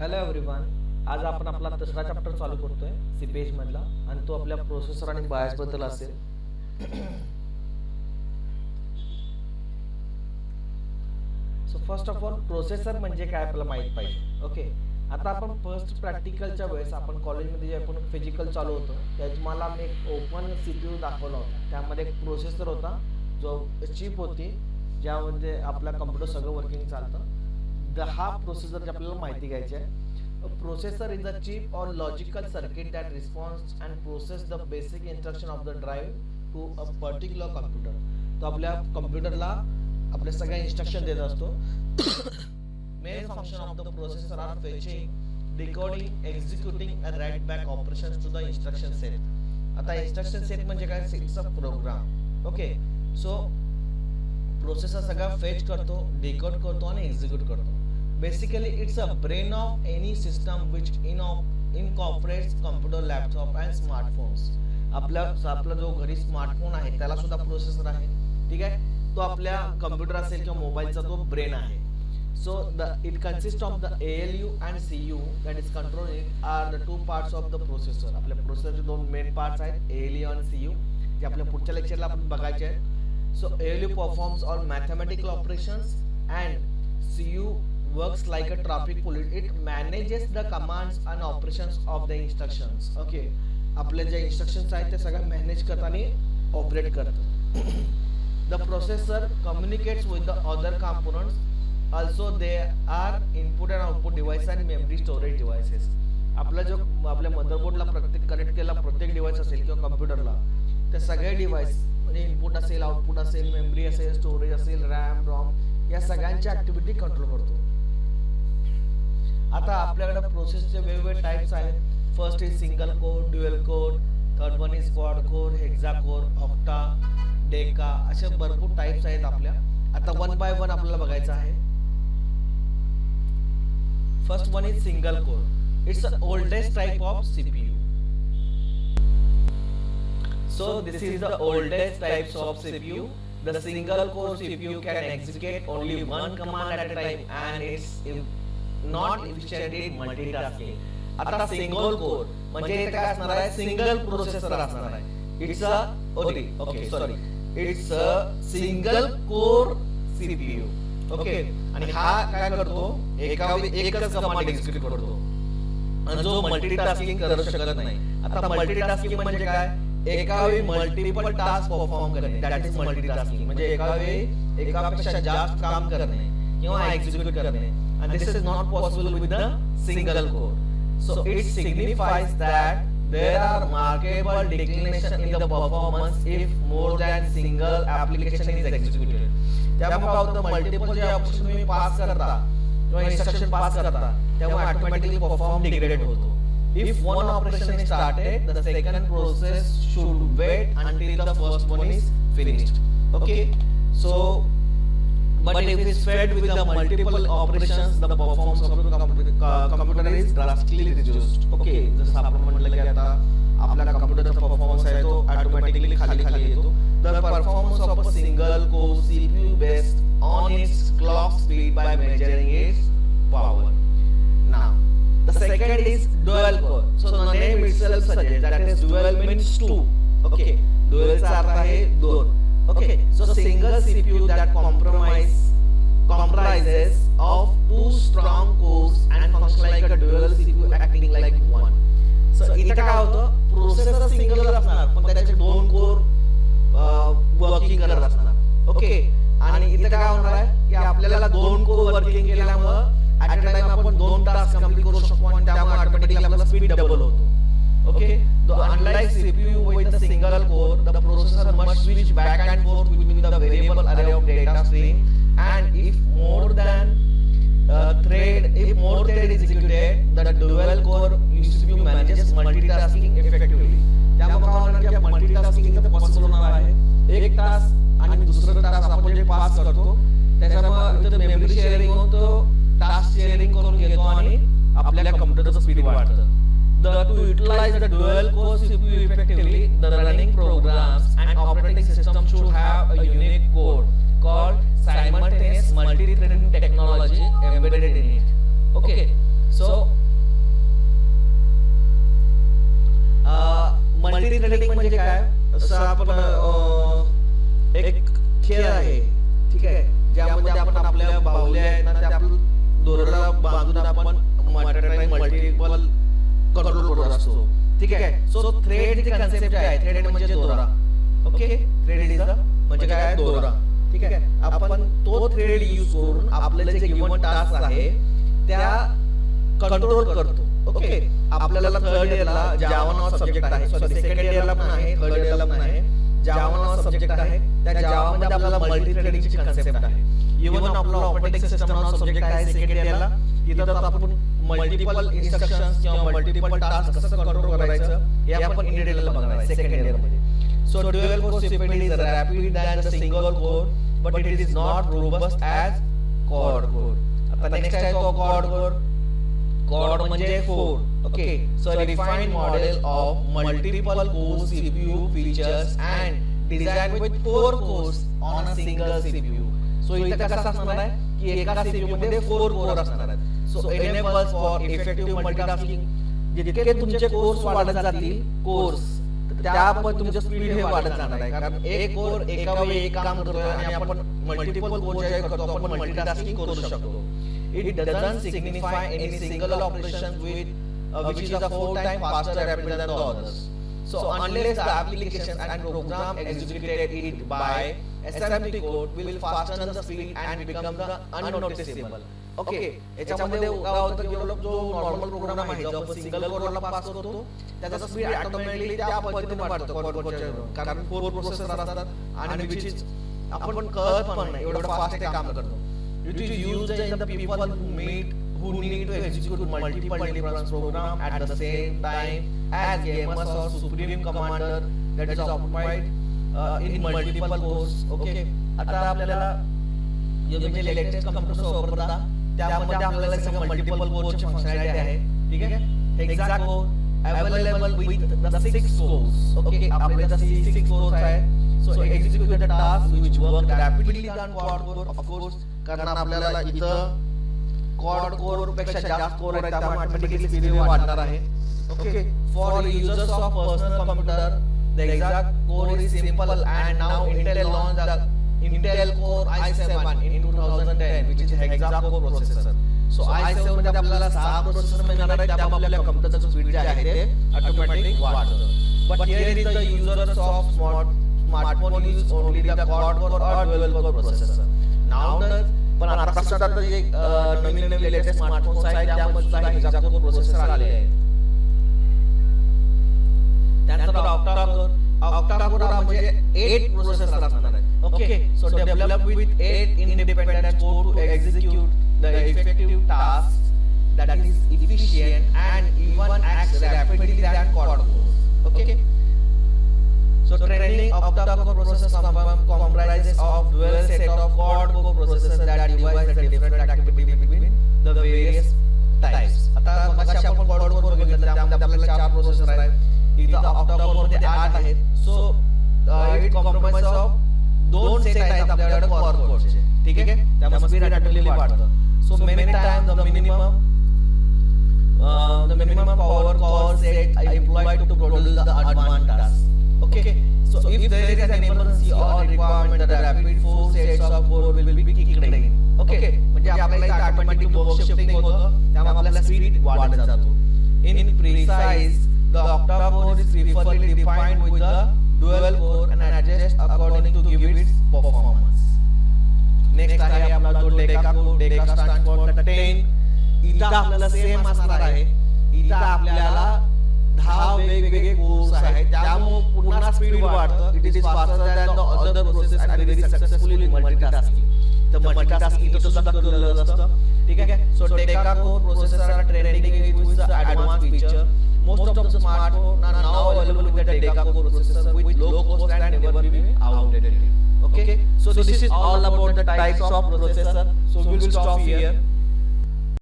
Hello everyone. आज आपण आपला तिसरा चॅप्टर चालू करतोय सीपीएच मधला आणि तो आपल्या प्रोसेसर आणि बायस बद्दल असेल. So first of all processor म्हणजे काय आपल्याला माहीत पाहिजे. ओके, आता आपण फर्स्ट प्रॅक्टिकलच्या वेळेस आपण कॉलेजमध्ये जे आपण फिजिकल चालू होतं त्यात मला मी एक ओपन CPU दाखवला होता. त्यामध्ये एक प्रोसेसर होता जो चिप होती ज्यामध्ये आपला कम्प्युटर सगळं वर्किंग चालतं. हा प्रोसेसर आपल्याला माहिती घ्यायची आहे. Processor is a chip or logical circuit that responds and process the basic instruction of the drive to a particular computer. तो आपल्या कम्प्युटरला आपल्या सगळ्या इन्स्ट्रक्शन देत असतो. Main function of the processor are fetching, decoding, executing and write back operations to the instruction set. आता instruction set म्हणजे काय? It's a program. Okay, so processor सगळा फेच करतो, डिकोड करतो आणि एक्झिक्यूट करतो. Basically, it's a brain of any system which incorporates computer, laptop and smartphones. आपला जो घरी स्मार्टफोन आहे त्याला सुद्धा प्रोसेसर आहे. ठीक आहे, तो आपल्या कम्प्युटर असेल किंवा मोबाईलचा तो ब्रेन आहे. So it consist of the ALU and CU that is controlling are the two parts of the processor. आपल्या प्रोसेसरचे दोन मेन पार्ट्स आहेत, ALU आणि CU, जे आपल्या पुढच्या लेक्चरला आपण बघायचे आहेत. So ALU performs all mathematical operations and CU works like a traffic police. It manages the commands and operations of the instructions. Okay, आपले जे instructions आहेत ते सगळं मॅनेज करतं आणि ऑपरेट करतं. The processor communicates with the other components. Also they are input and output device and memory storage devices. आपला जो आपल्या मदरबोर्डला प्रत्येक कनेक्ट केलेला प्रत्येक डिव्हाइस असेल किंवा कम्प्युटरला ते सगळे डिव्हाइस म्हणजे इनपुट असेल, आउटपुट असेल, मेमरी असेल, स्टोरेज असेल, रॅम, रॉम या सगळ्यांची ऍक्टिव्हिटी कंट्रोल करतो. आता आपल्याकडे प्रोसेसचे वेगवेगळे टाइप्स आहेत. First is single core, dual core, third one is quad core, hexa core, octa, deca, असे भरपूर टाइप्स आहेत आपल्या. आता वन बाय वन आपल्याला बघायचं आहे. First one is single core. It's the oldest type of CPU. So this is the oldest types of CPU. The single core CPU can execute only one command at a time and it's not efficiently multitasking. आता single core म्हणजे इथे काय असणार आहे? Single processor असणार आहे. It's a single core CPU. Okay, आणि हा काय करतो? एकच कमांड एक्झिक्यूट करतो आणि जो मल्टीटास्किंग करू शकत नाही. आता मल्टीटास्किंग म्हणजे काय? एका वेळी मल्टिपल टास्क परफॉर्म करणे, दॅट इज मल्टीटास्किंग. म्हणजे एका वेळी एकापेक्षा जास्त काम करणे किंवा एक्झिक्यूट करणे. And this is not possible with the single core. So it signifies that there are markable declination in the performance if more than single application is executed. त्यामुळे काय होतं? मल्टिपल जे ऑपरेशन तुम्ही पास करता किंवा instruction pass करता त्यामुळे automatically perform degrade होतो. If one operation is started, the second process should wait until the first one is finished. Okay, so but if it's fed with the multiple operations, the performance of the computer is drastically reduced. Okay, जसं आपण म्हटलं की आता आपल्या कम्प्युटरचा performance आहे तो automatically खाली येतो. The performance of a single core CPU based on its clock speed by measuring its power. Now, the second is dual core. So the name itself suggests that is dual means two. Okay, dual चा अर्थ आहे दोन. Okay, so single CPU that comprises of two strong cores and functions like a dual CPU acting like one. So इथे काय होतं? Processor single असणार पण त्याचे दोन कोर वर्किंग करत असणार. ओके, आणि इथे काय होणार आहे की आपल्याला दोन कोर वर्किंग केल्यामुळे ऍट अ टाइम आपण दोन टास्क कंप्लीट करू शकतो आणि त्यामुळे ऑटोमॅटिकली आपला स्पीड डबल होतो. Okay, unlike CPU with the single core, the processor must switch back and forth between the variable array of data stream, and if more thread is executed, the dual core CPU manages multitasking effectively. त्यामुळे काय होणार की multitasking इथे possible होणार आहे. एक task आणि दुसरा टास्क आपण जे पास करतो त्याच्यामुळे इथे मेमरी शेअरिंग होतो, टास्क शेअरिंग करून घेतो आणि आपल्या कम्प्युटरचं स्पीड वाढतं. To utilize the dual core CPU effectively, the running programs and operating system should have a unique code called simultaneous multi-threading technology embedded in it. Okay, So multi threading म्हणजे काय? असं आपण एक खेळ आहे, ठीक आहे, ज्यामध्ये आपण आपल्या बाहुल्या आहेत ना त्या आपण दोऱ्याला बांधून आपण मल्टिपल कंट्रोल करत असतो, ठीक आहे. सो थ्रेड ची कन्सेप्ट आहे, थ्रेड म्हणजे दोरा. ओके, थ्रेड इज म्हणजे काय? दोरा, ठीक आहे. आपण तो थ्रेड यूज करून आपल्याला जे गिवन टास्क आहे त्या कंट्रोल करतो. ओके, आपल्याला थर्ड इयरला जावा नावाचा सब्जेक्ट आहे, सॉरी सेकंड इयरला पण आहे, थर्ड इयरला पण आहे, जावा नावाचा सब्जेक्ट आहे. त्या जावा मध्ये आपल्याला मल्टी थ्रेडिंगची कन्सेप्ट आहे. इव्हन आपला ऑपरेटिंग सिस्टम नावाचा सब्जेक्ट आहे सेकंड इयरला. इथं आपण मल्टिपल इन्स्ट्रक्शन्स किंवा मल्टिपल टास्क कसं कंट्रोल करायचं हे आपण इन डिटेल बघणार आहे सेकंड इयर मध्ये. So dual core CPU is rapid than the single core, but it is not robust as quad core. आता next आहे तो quad core. Quad म्हणजे 4. Okay, so a refined model of multiple core CPU features and designed with 4 cores on a single CPU. So इथे कसं असणार आहे की एका CPU मध्ये 4 कोर असणार आहेत. So enables for effective multitasking. जितके तुमचे कोर्स वाढत जातील कोर्स त्या पण तुमचं स्पीड हे वाढत जाणार आहे, कारण एक कोर एका वेळी एक काम करतोय आणि आपण मल्टिपल कोर जे करतो आपण मल्टीटास्किंग करू शकतो. It doesn't signify any single operation with which is a 4 times faster rapid than the others. So unless the application and program executed it by SMT code will fasten the speed and become the unnoticeable. Okay, याच्यामध्ये काय होतं की जो normal programme आहे जो आपण single कोरला pass करतो त्याचा स्पीड ऑटोमॅटिकली त्या पद्धतीने वाढतो कोडच्या, कारण 4 प्रोसेसर असतात आणि which is आपण कळत पण नाही एवढं फास्ट ते काम करतो. It is used in the people who need to execute multiple different programs at the same time as gamers or supreme commander that is occupied in multiple cores. Okay, आता आपल्याला जे लेटेस्ट कॉम्प्युटर वापरता त्यामध्ये आपल्याला सगळं multiple कोरची functionality आहे, ठीक आहे. Exact core available with the 6 course. Okay, आपल्याला 6 कोर्स आहेत. So execute the task which work rapidly than quad core. Of course, कारण आपल्याला इथं क्वाड कोर पेक्षा जास्त कोर आहेत त्यामुळे ऑटोमॅटिकली स्पीड वाढणार आहे. Okay, for users of personal computer the exact core is simple and now Intel launch the Intel Core i7 in 2010 which is hexa-core processor. So i7 मध्ये आपल्याला 6 processor मिळणार आहेत, त्यामुळे आपल्या कॉम्प्युटरचं स्पीड जे आहे ते ऑटोमॅटिक वाढतं. But here is the users of smartphone use only the quad core or dual core processor. Nowadays पण आता सध्या जे नवीन लेटेस्ट स्मार्टफोन्स आहेत त्यामध्ये hexa-core प्रोसेसर आले आहेत. त्यानंतर octa-core म्हणजे 8 प्रोसेसर असणार आहेत. Okay, so develop with 8 independent cores to execute the effective tasks that is efficient and even acts rapidly than quad core. Okay, so training octa-core processor comprises of dual set of quad core processors that devise the different activity between the various types. आता मगाशी आपण quad core बघितलं त्यामध्ये आपल्याला 4 processor आहेत, इथं octa-core मध्ये 8 आहेत. So it comprises of 2 set आहेत आपल्याकडे कोर कोडचे, ठीक आहे. त्यामुळे स्पीड ऑटोमॅटिकली वाढतं. So many time the minimum power core set employed to produce the advance task. Okay, so if there is an emergency or requirement the rapid 4 sets of core will be kicked in. Okay, म्हणजे आपल्याला automatic work shifting होतं त्यामुळे आपल्याला speed वाढत जातो. In precise the octa-core is preferably defined with the dual core and adjust according to give its performance. Next आहे आपला जो deca core. Deca stand for the 10. इथं आपल्याला सेम असणार आहे. इथं आपल्याला 10 वेगवेगळे कोर्स आहेत त्यामुळे पुन्हा स्पीड वाढतं. It is faster than the other process and very successfully multitasking. तर मल्टीटास्किंग इथं सुद्धा केलेलं असतं, ठीक आहे. So deca core processor are trending with the advance feature. Most of the smartphones are now available with the Deca-core processor with low cost and never be outdated. Okay, so this is all about the types of processor. So we will stop here.